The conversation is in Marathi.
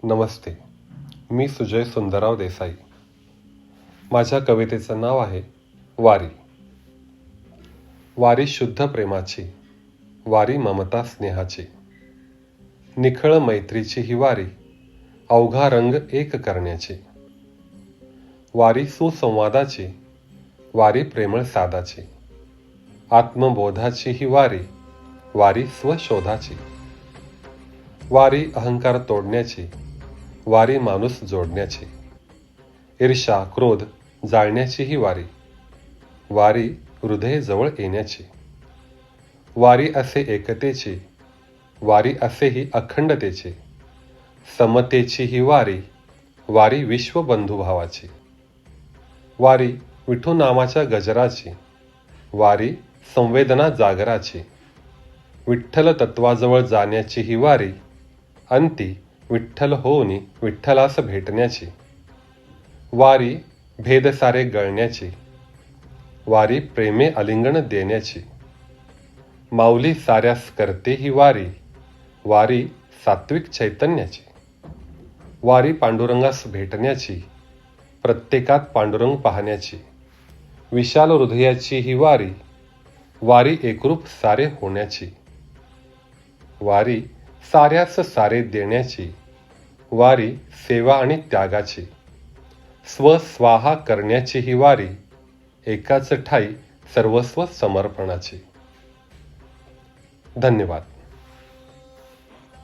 नमस्ते. मी सुजय सुंदरराव देसाई. माझ्या कवितेचं नाव आहे वारी. वारी शुद्ध प्रेमाची, वारी ममता स्नेहाची, निखळ मैत्रीची ही वारी, अवघा रंग एक करण्याची. वारी सुसंवादाची, वारी प्रेमळ सादाची, आत्मबोधाची ही वारी, वारी स्वशोधाची. वारी अहंकार तोडण्याची, वारी माणूस जोडण्याची, ईर्ष्या क्रोध जाळण्याची ही वारी, वारी हृदय जवळ येण्याची. वारी असे एकतेची, वारी असेही अखंडतेची, समतेची ही वारी, वारी विश्वबंधुभावाची. वारी विठू नामाच्या गजराची, वारी संवेदना जागराची, विठ्ठल तत्वाजवळ जाण्याची ही वारी, अंती विठ्ठल होऊनी विठ्ठलास भेटण्याची. वारी भेद सारे गळण्याची, वारी प्रेमे आलिंगन देण्याची. माऊली साऱ्यास करते ही वारी, वारी सात्विक चैतन्याची. वारी पांडुरंगास भेटण्याची, प्रत्येकात पांडुरंग पाहण्याची. विशाल हृदयाची ही वारी, वारी एकरूप सारे होण्याची. वारी साऱ्यास सारे देण्याची, वारी सेवा आणि त्यागाची. स्वस्वाहा करण्याची ही वारी, एकाच ठाई सर्वस्व समर्पणाची. धन्यवाद.